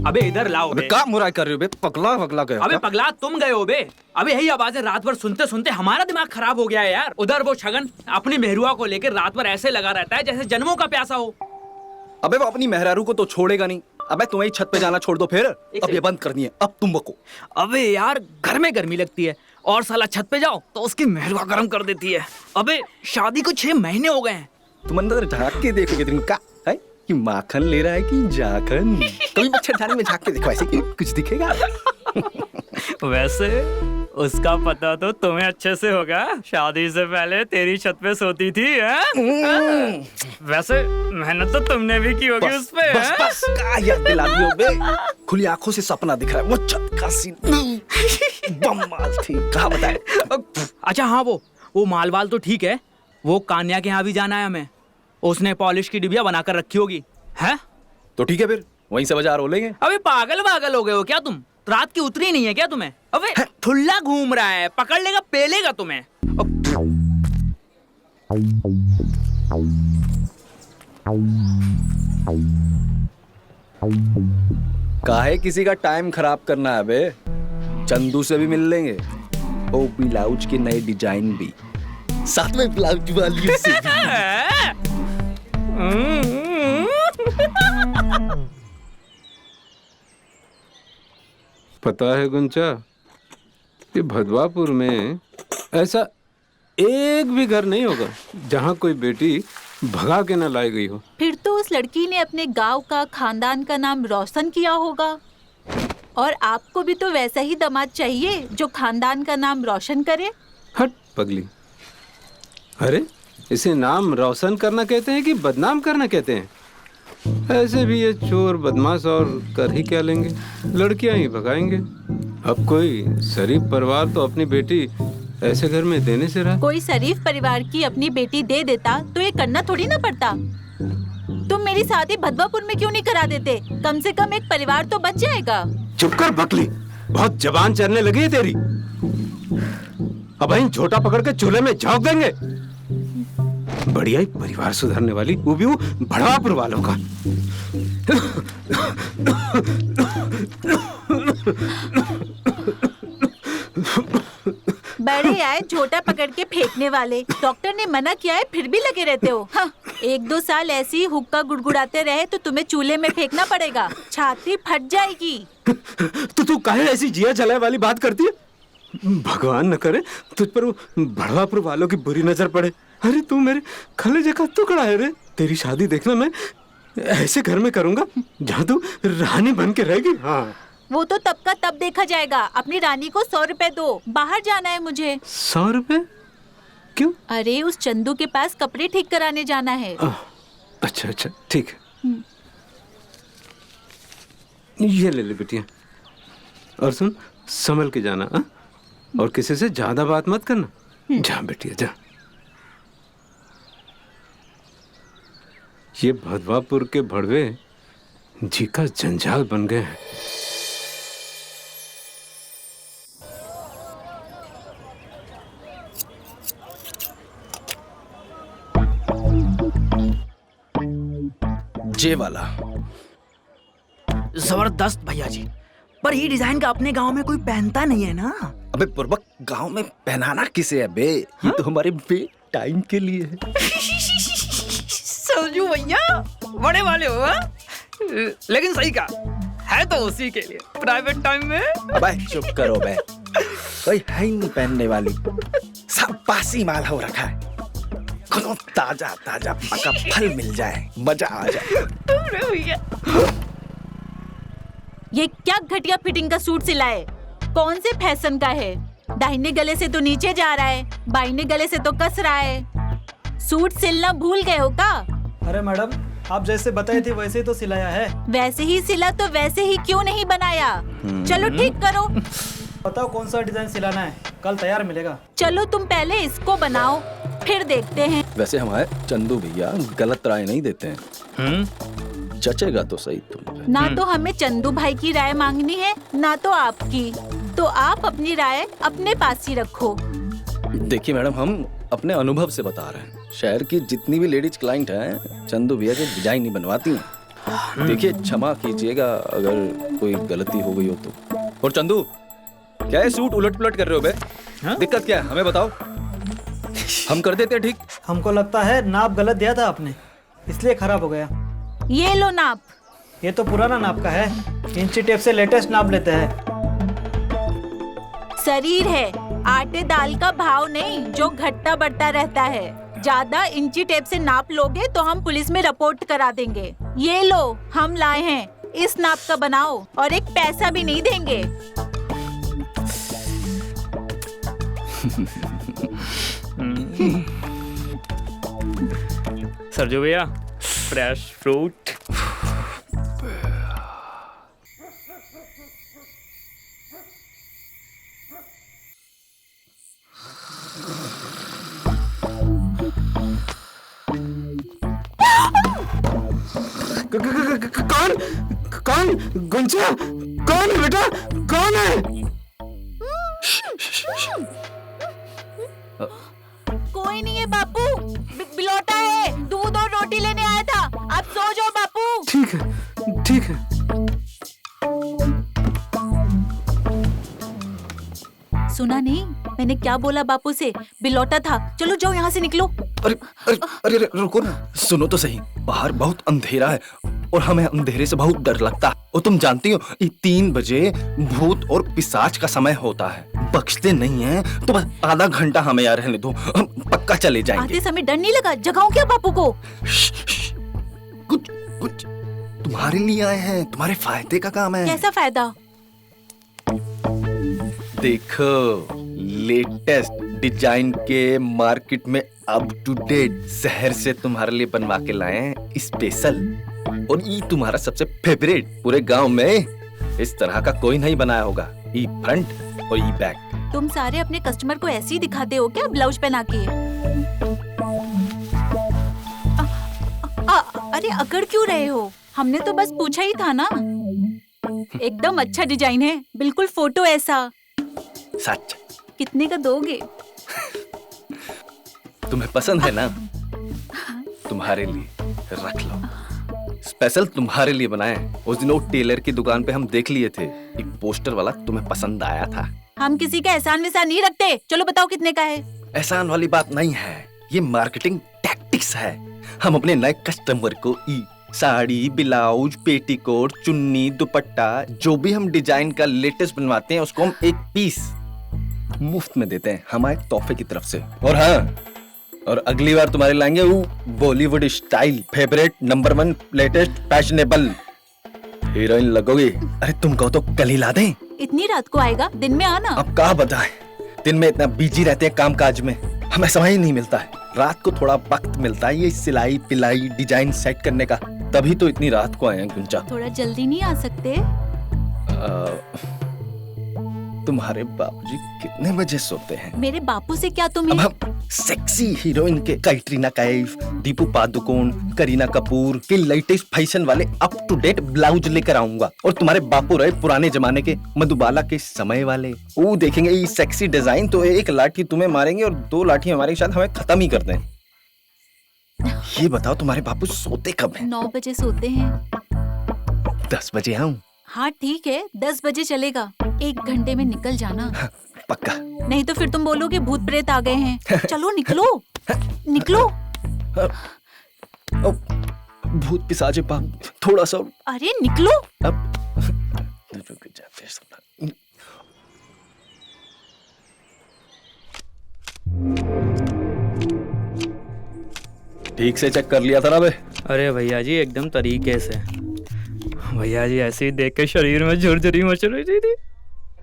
अबे इधर लाओ बे। क्या मुराई कर रहे हो बे? पगला गए हो अबे क्या? पगला तुम गए हो बे। अबे यही आवाजें रात भर सुनते सुनते हमारा दिमाग खराब हो गया है यार। उधर वो छगन अपनी मेहरुआ को लेकर रात भर ऐसे लगा रहता है जैसे जन्मों का प्यासा हो। अबे वो अपनी मेहरारू को तो छोड़ेगा नहीं। अबे तुम्हें छत पे जाना छोड़ दो फिर। अब ये बंद करनी है अब तुम बको। अबे यार घर में गर्मी लगती है और साला छत पे जाओ तो उसकी मेहरुआ गर्म कर देती है। अबे शादी को 6 महीने हो गए हैं। तुम अंदर झाँक के देखोगे तिनका है कि माखन ले रहा है कि जाखन। कभी मच्छरदानी में झाँक के देखो ऐसे कि कुछ दिखेगा। वैसे उसका पता तो तुम्हें अच्छे से होगा। शादी से पहले तेरी छत पे सोती थी है? वैसे मेहनत तो तुमने भी की होगी उस पे। बस क्या याद दिला दियो बे। खुली आंखों से सपना दिख रहा है वो छत का सीन बम्माल थी। कहाँ बताए? अच्छा हाँ वो मालवाल तो ठीक है। वो कान्या के यहाँ भी जाना है हमें। उसने पॉलिश की डिबिया बनाकर रखी होगी है? तो ठीक है फिर वहीं से बाजार हो लेंगे। अबे पागल हो गए हो क्या तुम? रात की उतरी नहीं है क्या तुम्हें? अबे ठुल्ला घूम रहा है, पकड़ लेगा पेलेगा तुम्हें। काहे किसी का टाइम खराब करना है बे? चंदू से भी मिल लेंगे। ओ ब्लाउज के नए डिजाइन भी साथ में ब्लाउज वाली से भी। पता है गुंचा कि भदवापुर में ऐसा एक भी घर नहीं होगा जहाँ कोई बेटी भगा के न लाई गई हो। फिर तो उस लड़की ने अपने गांव का खानदान का नाम रोशन किया होगा। और आपको भी तो वैसा ही दामाद चाहिए जो खानदान का नाम रोशन करे। हट पगली। अरे इसे नाम रोशन करना कहते हैं कि बदनाम करना कहते हैं? ऐसे भी ये चोर बदमाश और कर ही क्या लेंगे, लड़कियां ही भगाएंगे। अब कोई शरीफ परिवार तो अपनी बेटी ऐसे घर में देने से रहा। कोई शरीफ परिवार की अपनी बेटी दे देता तो ये करना थोड़ी ना पड़ता। तुम मेरी शादी भदवापुर में क्यों नहीं करा देते? कम से कम एक परिवार तो बच जाएगा। चुप कर बकली, बहुत जबान चढ़ने लगी है तेरी। अब इन झोटा पकड़ के चूल्हे में झोंक देंगे। बढ़िया ही परिवार सुधारने वाली, वो भी भड़वापुर वालों का। बड़े आए झोटा पकड़ के फेंकने वाले। डॉक्टर ने मना किया है फिर भी लगे रहते हो। हाँ, 1-2 साल ऐसी हुक्का गुड़गुड़ाते रहे तो तुम्हें चूल्हे में फेंकना पड़ेगा। छाती फट जाएगी। तो तू काहे ऐसी जिया जलाए वाली बात करती है? भगवान न करे तुझ पर वो भड़वापुर वालों की बुरी नजर पड़े। अरे तू मेरे कलेजे का टुकड़ा है रे। तेरी शादी देखना मैं ऐसे घर में करूंगा जहाँ तू रानी बन के रहेगी। हाँ वो तो तब का तब देखा जाएगा। अपनी रानी को 100 रुपए दो, बाहर जाना है मुझे। 100 रुपए? क्यों? अरे उस चंदू के पास कपड़े ठीक कराने जाना है। अच्छा ठीक है। ये ले बेटिया। और सुन, संभल के जाना हा? और किसी से ज्यादा बात मत करना। जा बेटिया जा। ये भदवापुर के भड़वे जी का जंजाल बन गए हैं। जे वाला जबरदस्त भैया जी। पर ये डिजाइन का अपने गांव में कोई पहनता नहीं है ना। अबे बुर्बक, गांव में पहनाना किसे है बे? ये तो हमारे बे टाइम के लिए है। समझू भैया, बड़े वाले हो हा? लेकिन सही कहा है तो उसी के लिए प्राइवेट टाइम में। अबे चुप करो बे, कोई है ही नहीं पहनने वाली। सब बासी माल हो रखा है। कोनो ताजा ताजा पका फल मिल जाए, मजा आ जाए। अरे भैया, ये क्या घटिया फिटिंग का सूट सिलाए? कौन से फैशन का है? दाहिने गले से तो नीचे जा रहा है, बाइने गले से तो कस रहा है। सूट सिलना भूल गए हो का? अरे मैडम, आप जैसे बताई थी वैसे ही तो सिलाया है। वैसे ही सिला तो वैसे ही क्यों नहीं बनाया? चलो ठीक करो। बताओ कौन सा डिजाइन सिलाना है, कल तैयार मिलेगा। चलो तुम पहले इसको बनाओ, फिर देखते हैं। वैसे हमारे चंदू भैया गलत राय नहीं देते हैं। जचेगा तो सही तुम पे। ना तो हमें चंदू भाई की राय मांगनी है, ना तो आपकी। तो आप अपनी राय अपने पास ही रखो। देखिए मैडम, हम अपने अनुभव से बता रहे हैं। शहर की जितनी भी लेडीज क्लाइंट हैं, चंदू भैया के डिजाइन नहीं बनवाती हैं। देखिए, क्षमा कीजिएगा अगर कोई गलती हो गई हो तो। और चंदू, क्या है सूट उलट पुलट कर रहे हो बे? दिक्कत क्या है हमें बताओ, हम कर देते हैं ठीक। हमको लगता है नाप गलत दिया था आपने, इसलिए खराब हो गया। ये लो नाप। ये तो पुराना नाप का है, इंची टेप से लेटेस्ट नाप लेते हैं। शरीर है, आटे दाल का भाव नहीं जो घटता बढ़ता रहता है। ज्यादा इंची टेप से नाप लोगे तो हम पुलिस में रिपोर्ट करा देंगे। ये लो, हम लाए हैं, इस नाप का बनाओ और एक पैसा भी नहीं देंगे। सरजू भैया, फ्रेश फ्रूट। कौन कौन गुंजा, कौन है बेटा, कौन है? कोई नहीं है बापू, बिलौटा है, दूध और रोटी लेने आया था। आप सो जाओ बापू। ठीक है, ठीक है। सुना नहीं मैंने क्या बोला बापू से? बिलौटा था। चलो जाओ यहाँ से, निकलो। अरे अरे अरे अरे, रुको ना, सुनो तो सही। बाहर बहुत अंधेरा है और हमें अंधेरे से बहुत डर लगता है। और तुम जानती हो, ये 3 बजे भूत और पिशाच का समय होता है। बख्शते नहीं हैं, तो बस आधा घंटा हमें यहाँ रहने दो, हम पक्का चले जाएंगे। आते समय डर नहीं लगा? जगाऊं क्या बापू को? कुछ कुछ तुम्हारे लिए आए हैं, तुम्हारे फायदे का काम है। कैसा फायदा? देखो, लेटेस्ट डिजाइन के मार्केट में अप टू डेट शहर से तुम्हारे लिए बनवा के लाए हैं स्पेशल। और ये तुम्हारा सबसे फेवरेट, पूरे गांव में इस तरह का कोई नहीं बनाया होगा। ई फ्रंट और ई बैक। तुम सारे अपने कस्टमर को ऐसे ही दिखाते हो क्या, ब्लाउज पहना के? अरे अकड़ क्यों रहे हो? हमने तो बस पूछा ही था ना। एकदम अच्छा डिजाइन है, बिल्कुल फोटो ऐसा। सच? कितने का दोगे? तुम्हें पसंद है ना? तुम्हारे लिए रख लो, स्पेशल तुम्हारे लिए बनाए। उस दिन वो टेलर की दुकान पे हम देख लिए थे, एक पोस्टर वाला, तुम्हें पसंद आया था। हम किसी का एहसान वैसान नहीं रखते। चलो बताओ कितने का है? एहसान वाली बात नहीं है, ये मार्केटिंग टैक्टिक्स है। हम अपने नए कस्टमर को साड़ी, ब्लाउज, पेटीकोट, चुन्नी, दुपट्टा, जो भी हम डिजाइन का लेटेस्ट बनवाते हैं, उसको हम एक पीस मुफ्त में देते हैं हमारे तोहफे की तरफ से। और हाँ, और अगली बार तुम्हारे लाएंगे वो Bollywood style favourite number 1 latest fashionable heroine लगोगी। अरे तुम कहो तो कल ही ला दें। इतनी रात को आएगा? दिन में आना। अब क्या बताएं, दिन में इतना बिजी रहते हैं काम काज में, हमें समय ही नहीं मिलता है। रात को थोड़ा वक्त मिलता है ये सिलाई पिलाई डिजाइन सेट करने का, तभी तो इतनी रात को आए हैं गुंजा। थोड़ा जल्दी नहीं आ सकते? तुम्हारे बाबूजी कितने बजे सोते हैं? मेरे बापू से क्या अब तुम्हें? हम सेक्सी हीरोइन के कैटरीना कैफ, दीपू पादुकोण, करीना कपूर के लेटेस्ट फैशन वाले अप टू डेट ब्लाउज लेकर आऊंगा। और तुम्हारे बापू रहे पुराने जमाने के मधुबाला के समय वाले, वो देखेंगे ये सेक्सी डिजाइन तो एक लाठी तुम्हें मारेंगे और 2 लाठी हमारे साथ हमें खत्म ही कर दें। ये बताओ तुम्हारे बापू सोते कब हैं? 9 बजे सोते हैं। 10 बजे आऊं? हाँ ठीक है, 10 बजे चलेगा। 1 घंटे में निकल जाना। पक्का? नहीं तो फिर तुम बोलोगे भूत प्रेत आ गए हैं। चलो निकलो, निकलो। भूत पिशाचे पाप, थोड़ा सा अरे निकलो। अब रुक जाते हैं। ठीक से चेक कर लिया था ना बे? अरे भैया जी, एकदम तरीके से। भैया जी ऐसे ही देख के शरीर में झुरझुरी मच रही थी।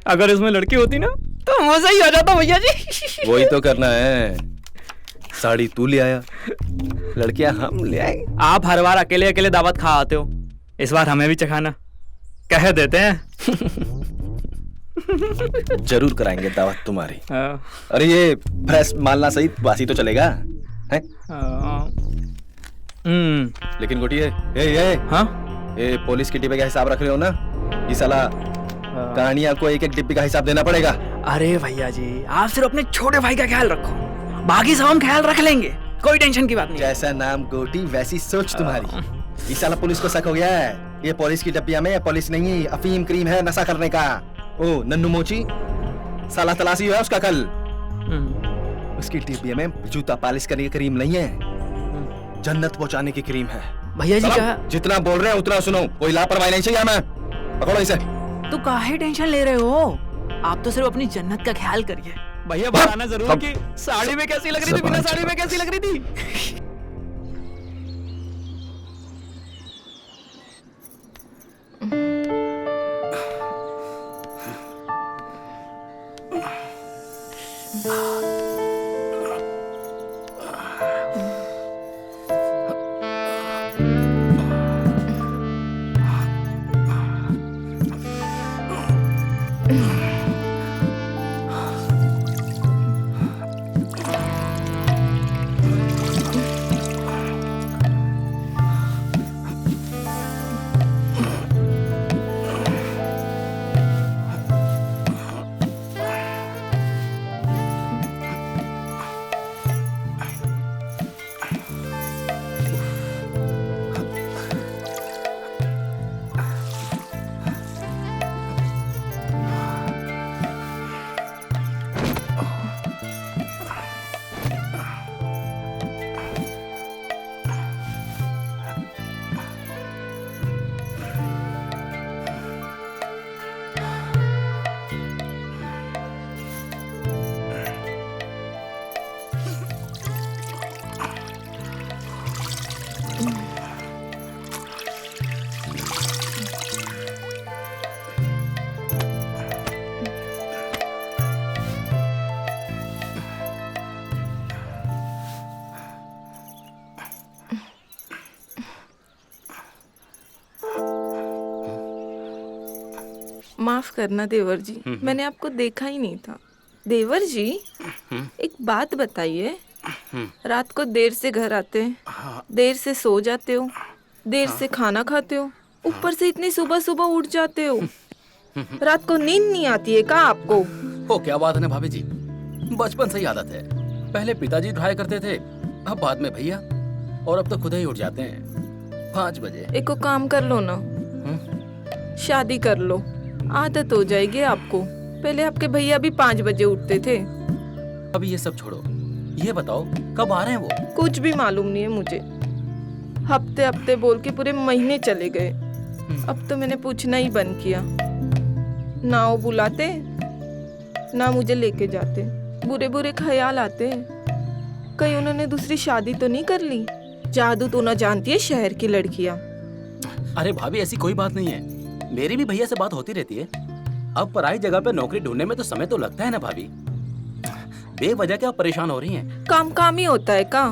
अगर इसमें लड़की होती ना तो मजा ही आ जाता भैया जी। वही तो करना है। साड़ी तू ले आया, लड़कियां हम ले आए। आप हर बार अकेले अकेले दावत खा आते हो, इस बार हमें भी चखाना, कह देते हैं। जरूर कराएंगे दावत तुम्हारी। हाँ, अरे ये फ्रेश मालना सही बासी तो चलेगा है? हाँ, लेकिन गोटी ये हाँ? ये पुलिस के डिब्बे का हिसाब रख रहे हो ना? ये साला कहानियां को एक एक डिब्बे का हिसाब देना पड़ेगा। अरे भैया जी, आप सिर्फ अपने छोटे भाई का ख्याल रखो, बाकी सब हम ख्याल रख लेंगे, कोई टेंशन की बात नहीं। जैसा नाम गोटी वैसी सोच तुम्हारी। ये साला पुलिस को शक हो गया है, ये पुलिस की डब्बिया में पुलिस नहीं अफीम क्रीम है नशा करने का। ओ नन्नू मोची, साला तलाशी हुआ उसका कल। उसकी डिब्बिया में जूता पालिश करने की क्रीम नहीं है, जन्नत पहुंचाने की क्रीम है। भैया जी क्या जितना बोल रहे हैं उतना सुनो, कोई लापरवाही नहीं चाहिए हमें। पकड़ो इसे। तो काहे टेंशन ले रहे हो, आप तो सिर्फ अपनी जन्नत का ख्याल करिए। भैया बताना जरूर कि साड़ी में कैसी लग रही थी, बिना साड़ी में कैसी लग रही थी। माफ करना देवर जी, मैंने आपको देखा ही नहीं था। देवर जी, एक बात बताइए, रात को देर से घर आते हैं, देर से सो जाते हो, देर से खाना खाते हो, ऊपर से इतनी सुबह सुबह उठ जाते हो, रात को नींद नहीं आती है क्या आपको? ओ क्या बात है ना भाभी जी, बचपन से ही आदत है। पहले पिताजी उठाया करते थे, अब बाद में भैया, और अब तो खुद ही उठ जाते हैं 5 बजे। एक को काम कर लो ना, शादी कर लो, आदत हो जाएगी आपको। पहले आपके भैया भी 5 बजे उठते थे। अभी ये सब छोड़ो, ये बताओ कब आ रहे हैं वो? कुछ भी मालूम नहीं है मुझे, हफ्ते हफ्ते बोल के पूरे महीने चले गए। अब तो मैंने पूछना ही बंद किया, ना वो बुलाते ना मुझे लेके जाते। बुरे बुरे ख्याल आते, कहीं उन्होंने दूसरी शादी तो नहीं कर ली? जादू तो ना जानती है शहर की लड़कियां। अरे भाभी ऐसी कोई बात नहीं है, मेरी भी भैया से बात होती रहती है। अब पराई जगह पे नौकरी ढूंढने में तो समय तो लगता है ना भाभी, बेवजह क्या परेशान हो रही हैं? काम ही होता है का,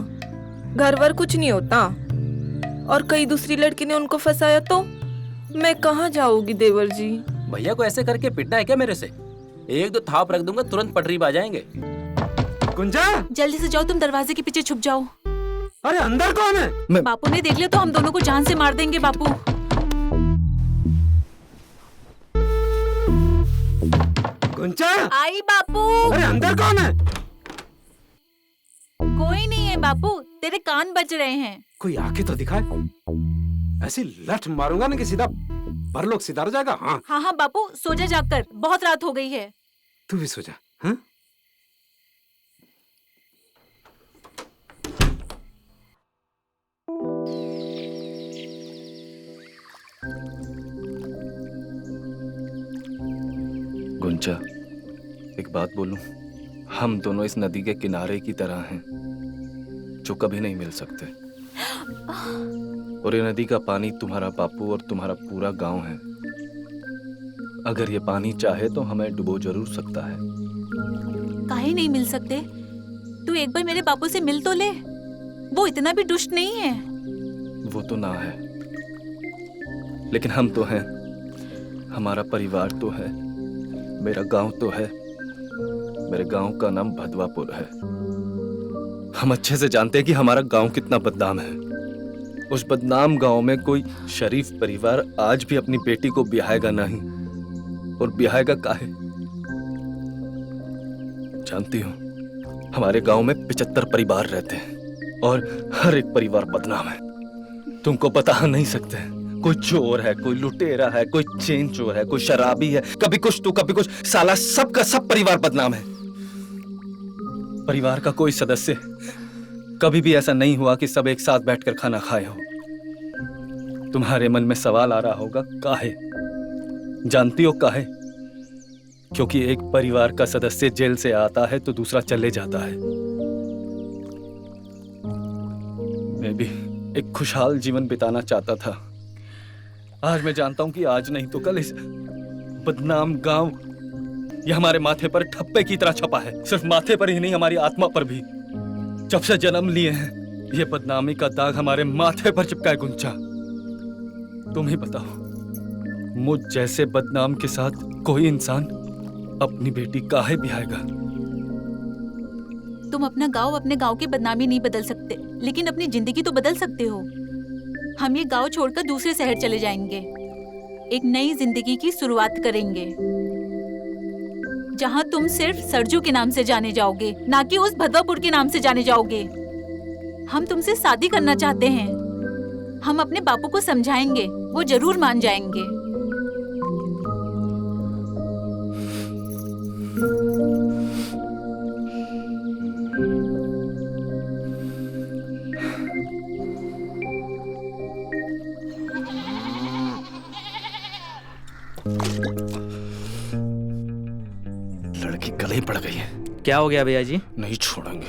घर वर कुछ नहीं होता। और कई दूसरी लड़की ने उनको फंसाया तो मैं कहाँ जाऊंगी देवर जी? भैया को ऐसे करके पिटना है क्या मेरे से? एक दो थाप रख दूंगा, तुरंत पटरी पे आ जाएंगे। गुंजा, जल्दी से जाओ, तुम दरवाजे के पीछे छुप जाओ। अरे अंदर कौन है? बापू ने देख लिया तो हम दोनों को जान से मार देंगे बापू। गुंजा, आई बापू। अरे अंदर कौन है? कोई नहीं है बापू, तेरे कान बज रहे हैं। कोई आके तो दिखाए, ऐसी लठ मारूंगा ना कि सीधा परलोक सिधार जाएगा। हाँ हाँ बापू, सो जा जाकर, बहुत रात हो गई है। तू भी सो जा। हाँ? गुंजा, एक बात बोलूं, हम दोनों इस नदी के किनारे की तरह हैं जो कभी नहीं मिल सकते। और ये नदी का पानी तुम्हारा बापू और तुम्हारा पूरा गांव है। अगर ये पानी चाहे तो हमें डुबो जरूर सकता है। काहे नहीं मिल सकते? तू एक बार मेरे बापू से मिल तो ले, वो इतना भी दुष्ट नहीं है। वो तो ना है, लेकिन हम तो हैं। हमारा परिवार तो है, मेरा गांव तो है। मेरे गांव का नाम भदवापुर है। हम अच्छे से जानते हैं कि हमारा गांव कितना बदनाम है। उस बदनाम गांव में कोई शरीफ परिवार आज भी अपनी बेटी को ब्याहेगा नहीं, और ब्याहेगा काहे? जानती हो, हमारे गांव में 75 परिवार रहते हैं और हर एक परिवार बदनाम है। तुमको बता नहीं सकते। कोई चोर है, कोई लुटेरा है, कोई चेन चोर है, कोई शराबी है, कभी कुछ तो कभी कुछ। साला सबका सब परिवार बदनाम है। परिवार का कोई सदस्य कभी भी ऐसा नहीं हुआ कि सब एक साथ बैठकर खाना खाए हो। तुम्हारे मन में सवाल आ रहा होगा, काहे? जानती हो काहे? क्योंकि एक परिवार का सदस्य जेल से आता है तो दूसरा चले जाता है। मैं भी एक खुशहाल जीवन बिताना चाहता था। आज मैं जानता हूं कि आज नहीं तो कल इस बदनाम गांव ये हमारे माथे पर ठप्पे की तरह छपा है। सिर्फ माथे पर ही नहीं, हमारी आत्मा पर भी। जब से जन्म लिए हैं, ये बदनामी का दाग हमारे माथे पर चिपका है। गुंजा, तुम ही बताओ, मुझ जैसे बदनाम के साथ कोई इंसान अपनी बेटी काहे ब्याहेगा? तुम अपना गांव, अपने गांव की बदनामी नहीं बदल सकते, लेकिन अपनी जिंदगी तो बदल सकते हो। हम ये गांव छोड़कर दूसरे शहर चले जाएंगे, एक नई जिंदगी की शुरुआत करेंगे, जहां तुम सिर्फ सरजू के नाम से जाने जाओगे, ना कि उस भदवापुर के नाम से जाने जाओगे। हम तुमसे शादी करना चाहते हैं। हम अपने बापू को समझाएंगे, वो जरूर मान जाएंगे। लड़की गले ही पड़ गई है। क्या हो गया भैया जी? नहीं छोड़ेंगे,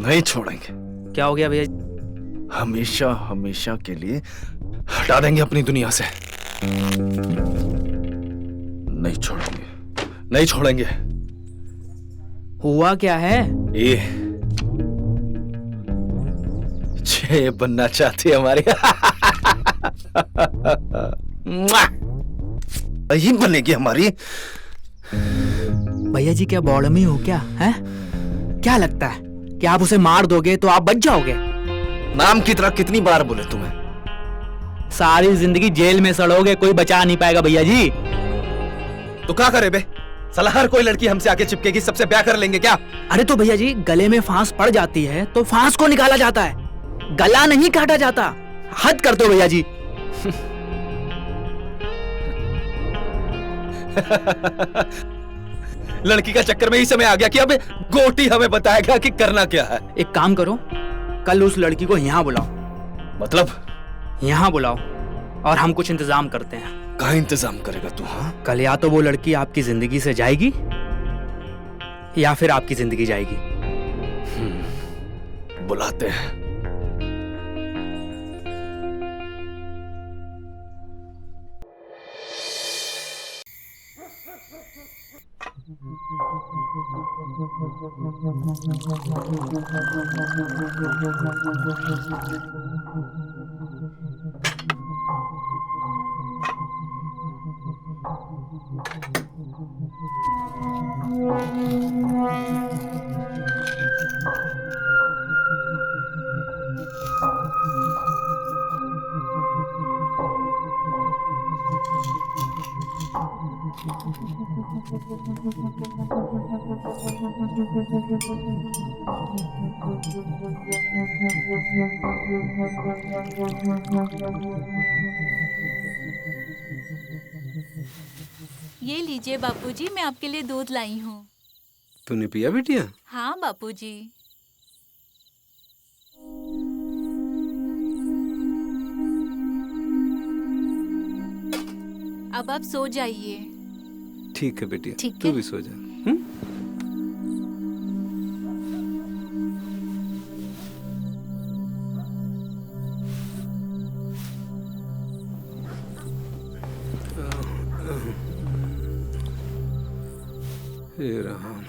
नहीं छोड़ेंगे। क्या हो गया भैया जी? हमेशा हमेशा के लिए हटा देंगे अपनी दुनिया से। नहीं छोड़ेंगे, नहीं छोड़ेंगे। हुआ क्या है? ये छह बनना चाहती है हमारी। यही बनेगी हमारी। भैया जी क्या बॉडमी हो क्या है? क्या लगता है कि आप उसे मार दोगे तो आप बच जाओगे? नाम की तरह कितनी बार बोले तुम्हें? सारी जिंदगी जेल में सड़ोगे, कोई बचा नहीं पाएगा भैया जी। तो क्या करे बे? साला हर कोई लड़की हमसे आके चिपकेगी, सबसे ब्याह कर लेंगे क्या? अरे तो भैया जी, गले में फांस पड़ जाती है तो फांस को निकाला जाता है, गला नहीं काटा जाता। हद कर दो भैया जी। लड़की का चक्कर में ही समय आ गया कि अब गोटी हमें बताएगा कि करना क्या है। एक काम करो, कल उस लड़की को यहाँ बुलाओ। मतलब? यहाँ बुलाओ और हम कुछ इंतजाम करते हैं। कहाँ इंतजाम करेगा तू? हाँ, कल या तो वो लड़की आपकी जिंदगी से जाएगी या फिर आपकी जिंदगी जाएगी। बुलाते हैं। ये लीजिए बापूजी, मैं आपके लिए दूध लाई हूँ। तूने पिया बिटिया? हाँ बापूजी। अब आप सो जाइए। ठीक है बेटिया, ठीक तू है। भी सो जा। हे राम।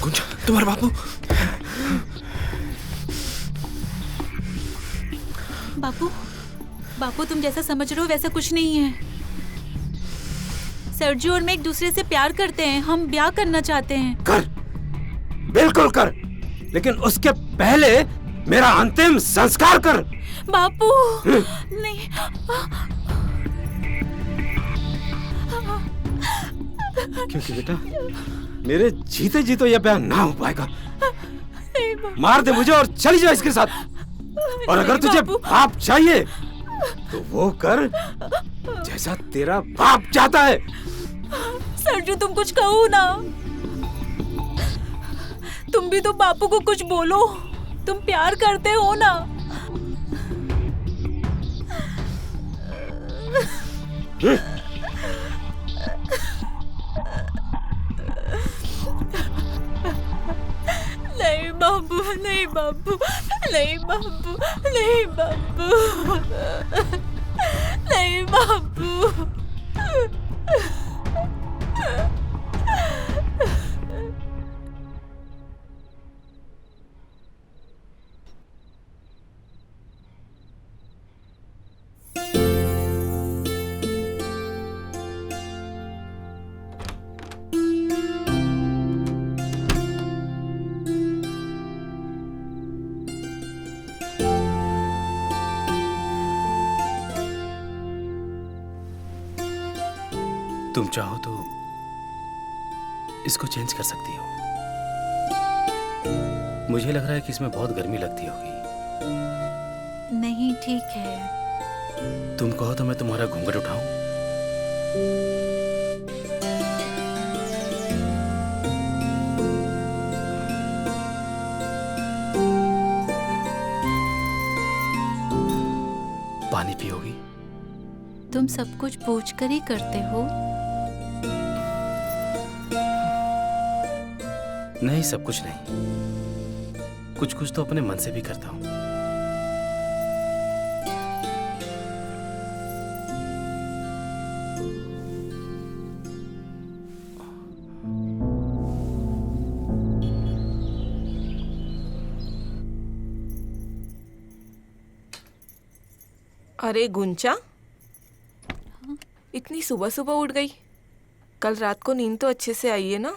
गुंजा, तुम्हारा बापू। बापू, बापू तुम जैसा समझ रहे हो वैसा कुछ नहीं है। सर्जी और मैं एक दूसरे से प्यार करते हैं, हम ब्याह करना चाहते हैं। कर, बिल्कुल कर, लेकिन उसके पहले मेरा अंतिम संस्कार कर। बापू नहीं, क्योंकि बेटा मेरे जीते जी तो यह ब्याह ना हो पाएगा। मार दे मुझे और चली जाए इसके साथ। और अगर तुझे बाप चाहिए तो वो कर जैसा तेरा बाप चाहता है। सरजू तुम कुछ कहो ना, तुम भी तो बापू को कुछ बोलो, तुम प्यार करते हो ना। नहीं बाबू, नहीं बाबू, नहीं बाबू, नहीं बाबू, नहीं बाबू। तुम चाहो तो इसको चेंज कर सकती हो। मुझे लग रहा है कि इसमें बहुत गर्मी लगती होगी। नहीं ठीक है। तुम कहो तो मैं तुम्हारा घूंघट उठाऊं? पानी पियोगी? तुम सब कुछ पूछ कर ही करते हो। नहीं, सब कुछ नहीं, कुछ कुछ तो अपने मन से भी करता हूं। अरे गुंचा, इतनी सुबह सुबह उठ गई? कल रात को नींद तो अच्छे से आई है ना?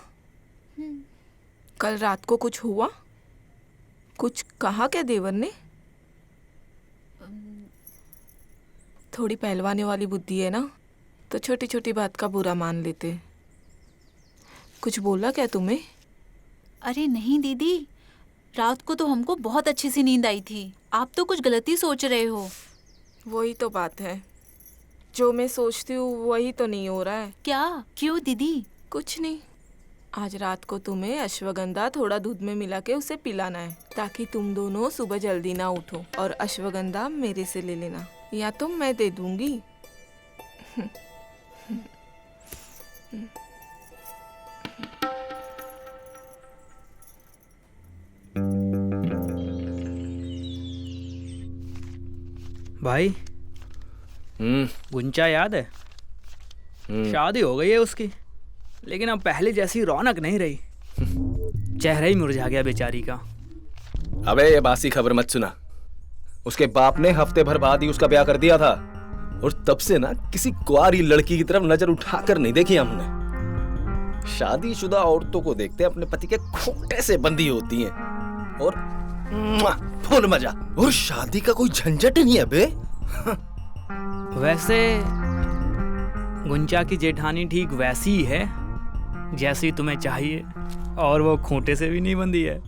कल रात को कुछ हुआ? कुछ कहा क्या देवर ने? थोड़ी पहलवाने वाली बुद्धि है ना, तो छोटी छोटी बात का बुरा मान लेते। कुछ बोला क्या तुम्हें? अरे नहीं दीदी, रात को तो हमको बहुत अच्छी सी नींद आई थी। आप तो कुछ गलती सोच रहे हो। वही तो बात है, जो मैं सोचती हूँ वही तो नहीं हो रहा है। क्या? क्यों दीदी? कुछ नहीं, आज रात को तुम्हें अश्वगंधा थोड़ा दूध में मिला के उसे पिलाना है, ताकि तुम दोनों सुबह जल्दी ना उठो। और अश्वगंधा मेरे से ले लेना, या तो मैं दे दूंगी। भाई, गुंचा याद है? शादी हो गई है उसकी, लेकिन अब पहले जैसी रौनक नहीं रही। चेहरा ही मुरझा गया बेचारी का। अबे ये बासी खबर मत सुना। उसके बाप ने हफ्ते भर बाद ही उसका ब्याह कर दिया था, और तब से ना किसी कुआरी लड़की की तरफ नजर उठाकर नहीं देखी हमने। शादीशुदा औरतों को देखते अपने पति के खूंटे से बंधी होती हैं, और फुल मजा। और शादी का कोई झंझट ही नहीं है बे। वैसे गुंचा की जेठानी ठीक वैसी ही है जैसी तुम्हें चाहिए, और वो खूंटे से भी नहीं बंधी है,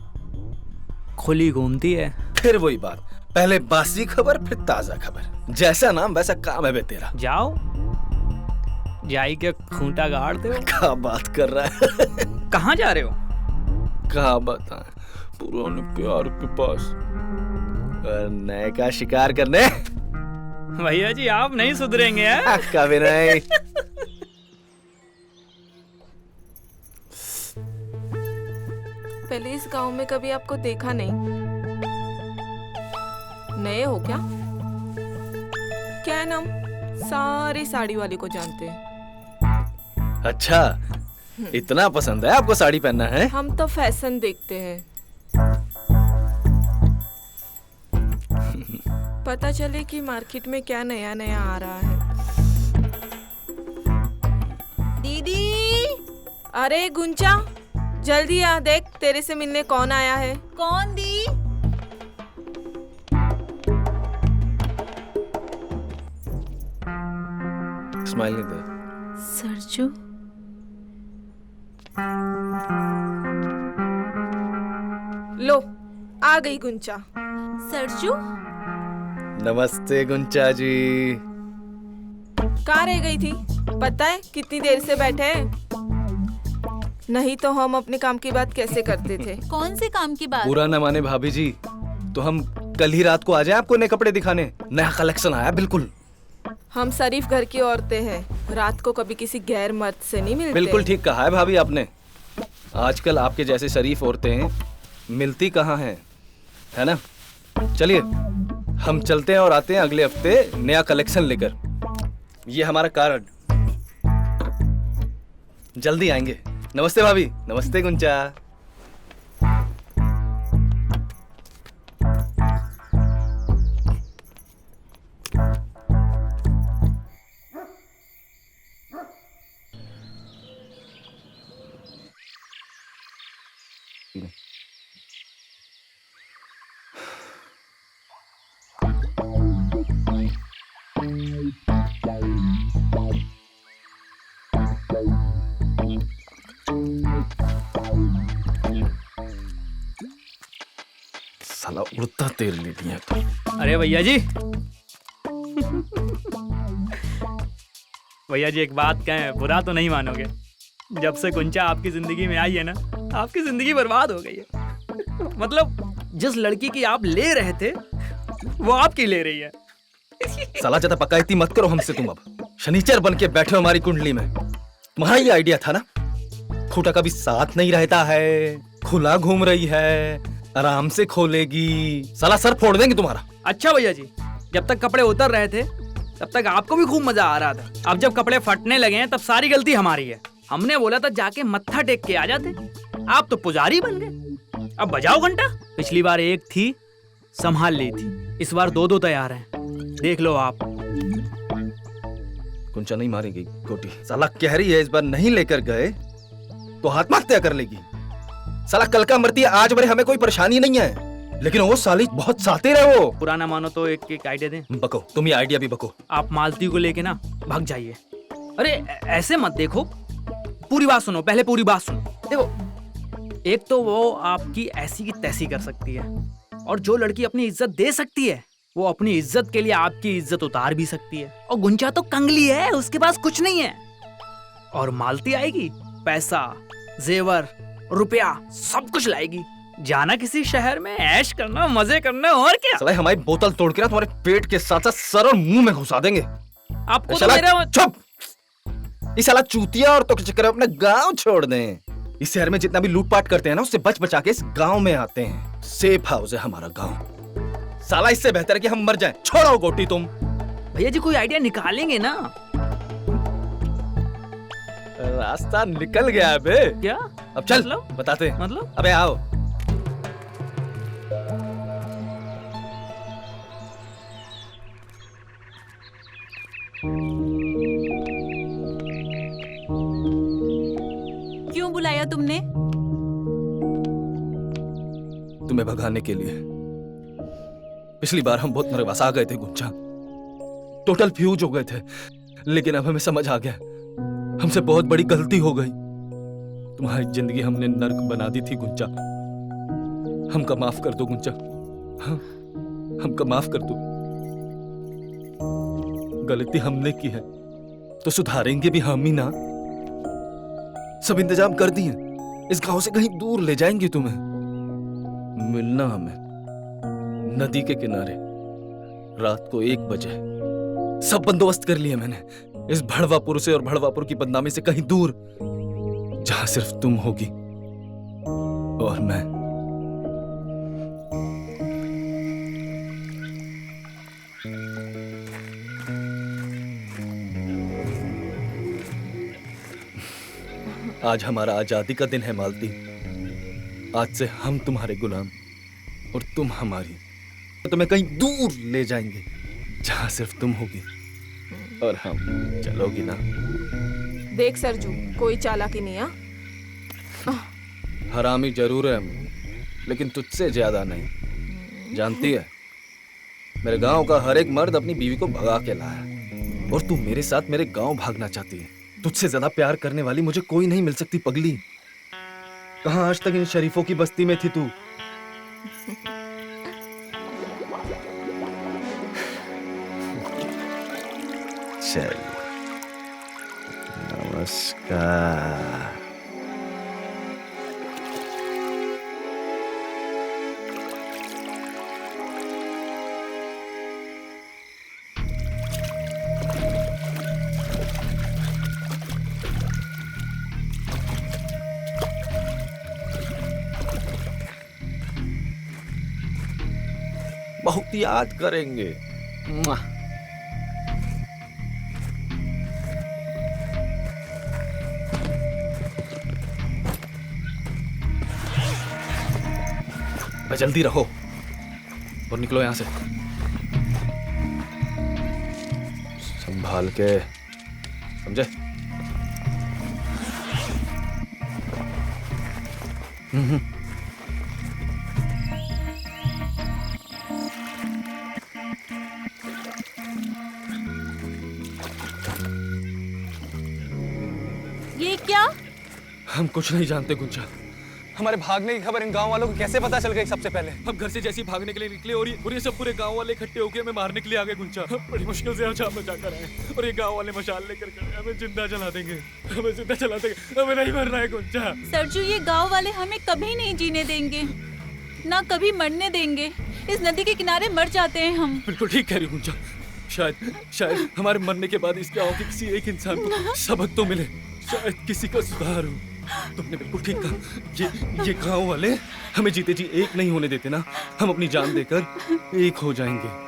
खुली घूमती है। फिर वही बात, पहले बासी खबर फिर ताजा खबर। जैसा नाम वैसा काम है बे तेरा। जाओ जाई के खूंटा गाड़ते हो। क्या बात कर रहा है? कहाँ जा रहे हो? क्या बताएं, पुराने प्यार के पास और नए का शिकार करने। भैया जी आप नहीं सुधरेंगे हैं? कभी नहीं। पहले इस गांव में कभी आपको देखा नहीं। नए हो क्या? क्या है नाम? सारे साड़ी वाले को जानते हैं। अच्छा, इतना पसंद है आपको साड़ी पहनना है? हम तो फैशन देखते हैं। पता चले कि मार्केट में क्या नया नया आ रहा है। दीदी, अरे गुंचा, जल्दी आ, देख तेरे से मिलने कौन आया है। कौन दी? स्माइल नहीं दे। सरजू। लो, आ गई गुंचा। सरजू? नमस्ते गुंचा जी। कहाँ रह गई थी? पता है कितनी देर से बैठे हैं? नहीं तो हम अपने काम की बात कैसे करते थे। कौन से काम की बात? बुरा न माने भाभी जी, तो हम कल ही रात को आ जाए आपको नए कपड़े दिखाने। नया कलेक्शन आया बिल्कुल। हम शरीफ घर की औरतें हैं, रात को कभी किसी गैर मर्द से नहीं मिलते। बिल्कुल ठीक कहा है भाभी आपने। आजकल आपके जैसे शरीफ औरतें मिलती कहाँ हैं, है ना? चलिए हम चलते हैं और आते हैं अगले हफ्ते नया कलेक्शन लेकर। ये हमारा कार्ड, जल्दी आएंगे। नमस्ते भाभी। नमस्ते गुंचा। साला उड़ता तेल ले लिया तो। अरे भैया जी भैया जी एक बात कहें, बुरा तो नहीं मानोगे, जब से गुंचा आपकी जिंदगी में आई है ना, आपकी जिंदगी बर्बाद हो गई है। मतलब जिस लड़की की आप ले रहे थे वो आपकी ले रही है। साला ज्यादा पकायती मत करो हमसे तुम। अब शनिचर बन के बैठे हो हमारी कुंडली में। तुम्हारा ये आइडिया था ना? खूंटा कभी साथ नहीं रहता है, खुला घूम रही है, आराम से खोलेगी। साला सर फोड़ देंगे तुम्हारा। अच्छा भैया जी, जब तक कपड़े उतर रहे थे तब तक आपको भी खूब मजा आ रहा था। अब जब कपड़े फटने लगे हैं तब सारी गलती हमारी है। हमने बोला था जाके मत्था टेक के आ जाते, आप तो पुजारी बन गए। अब बजाओ घंटा। पिछली बार एक थी, संभाल ली थी, इस बार दो तैयार हैं। देख लो आप। गुंचा नहीं मारेगी गोटी। साला कह रही है इस बार नहीं लेकर गए तो आत्महत्या कर लेगी। साला कल का मरती है, आज मरे, हमें कोई परेशानी नहीं है, लेकिन वो साली बहुत सातिर है। वो पुराना मानो तो एक आइडिया दें। बको, तुम ये आइडिया भी बको। आप मालती को लेके ना भाग जाइए। अरे ऐसे मत देखो, पूरी बात सुनो, पहले पूरी बात सुनो। देखो, एक तो वो आपकी ऐसी की तैसी कर सकती है, और जो लड़की अपनी इज्जत दे सकती है वो अपनी इज्जत के लिए आपकी इज्जत उतार भी सकती है। और गुंचा तो कंगली है, उसके पास कुछ नहीं है। और मालती आएगी, पैसा, जेवर, रुपया सब कुछ लाएगी। जाना किसी शहर में, ऐश करना, मजे करना, और क्या। साला हमारी बोतल तोड़ के ना तुम्हारे पेट के साथ साथ सर और मुंह में घुसा देंगे। आपको तो साला मेरा चुप। इस साला चूतिया और तो के चक्कर में अपना गांव छोड़ दें। इस शहर में जितना भी लूटपाट करते हैं ना, उससे बच बचा के इस गांव में आते हैं। सेफ हाउस है हमारा गांव। साला इससे बेहतर है कि हम मर जाएं। छोड़ो गोटी तुम। भैया जी कोई आइडिया निकालेंगे ना? रास्ता निकल गया है बे। क्या अब चल मतलब? बताते हैं। मतलब अबे आओ। क्यों बुलाया तुमने? तुम्हें भगाने के लिए। पिछली बार हम बहुत नर्वस आ गए थे गुंजा, टोटल फ्यूज हो गए थे, लेकिन अब हमें समझ आ गया हमसे बहुत बड़ी गलती हो गई। तुम्हारी जिंदगी हमने नर्क बना दी थी गुंजा। हमका माफ कर दो गुंजा, हमका माफ कर दो। गलती हमने की है तो सुधारेंगे भी हम ही ना। सब इंतजाम कर दिए, इस गांव से कहीं दूर ले जाएंगे तुम्हें। मिलना हमें नदी के किनारे रात को 1 बजे। सब बंदोबस्त कर लिए मैंने, इस भड़वापुर से और भड़वापुर की बदनामी से कहीं दूर, जहां सिर्फ तुम होगी और मैं। आज हमारा आजादी का दिन है मालती। आज से हम तुम्हारे गुलाम और तुम हमारी। तुम्हें कहीं दूर ले जाएंगे जहां सिर्फ तुम होगी और हम। चलोगी ना? देख सरजू, कोई चालाकी नहीं। हरामी जरूर है हम, लेकिन तुझसे ज्यादा नहीं। जानती है, मेरे गांव का हर एक मर्द अपनी बीवी को भगा के लाया, और तू मेरे साथ मेरे गांव भागना चाहती है। तुझसे ज्यादा प्यार करने वाली मुझे कोई नहीं मिल सकती पगली। कहां आज तक इन शरीफों की बस्ती में थी तू? चल, नमस्कार। बहुत याद करेंगे। मुआ। जल्दी रहो और निकलो यहां से। संभाल के, समझे? ये क्या? हम कुछ नहीं जानते गुंजा। हमारे भागने की खबर इन गांव वालों को कैसे पता चल गई सबसे पहले? हम घर से जैसे ही भागने के लिए निकले और ये सब पूरे गांव वाले इकट्ठे होकर हमें मारने के लिए आ गए गुंजा। बड़ी मुश्किल से हम बचा कर आए और ये गांव वाले मशाल लेकर खड़े, हमें जिंदा जला देंगे, हमें जिंदा जला देंगे। हमें नहीं मरना है गुंजा। सरजू, ये गांव वाले हमें कभी नहीं जीने देंगे, ना कभी मरने देंगे। इस नदी के किनारे मर जाते हैं हम। बिल्कुल ठीक कह रही गुंजा। शायद हमारे मरने के बाद इस गांव के किसी एक इंसान को सबक तो मिले, शायद किसी का सुधार हो। तुमने बिल्कुल ठीक कहा। ये गांव वाले हमें जीते जी एक नहीं होने देते ना। हम अपनी जान देकर एक हो जाएंगे।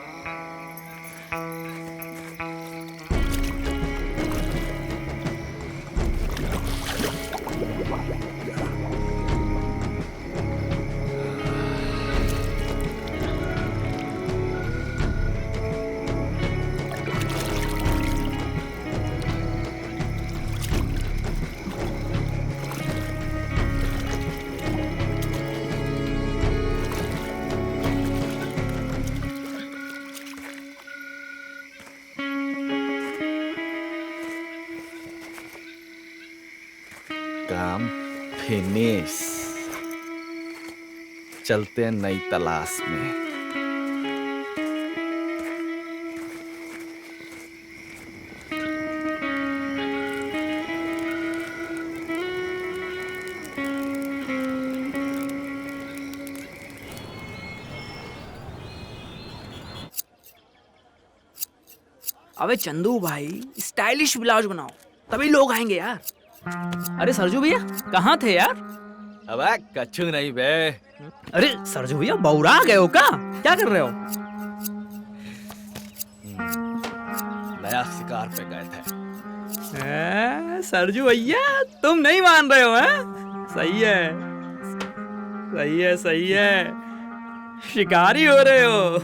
काम फिनिश। चलते हैं नई तलाश में। अबे चंदू भाई, स्टाइलिश ब्लाउज बनाओ, तभी लोग आएंगे यार। अरे सरजू भैया, कहाँ थे यार? अब कछु नहीं बे। अरे सरजू भैया, बौरा गए हो क्या? क्या कर रहे हो? नया शिकार पे गए थे। सरजू भैया, तुम नहीं मान रहे हो? हैं? सही है, सही है, सही है, शिकारी हो रहे हो।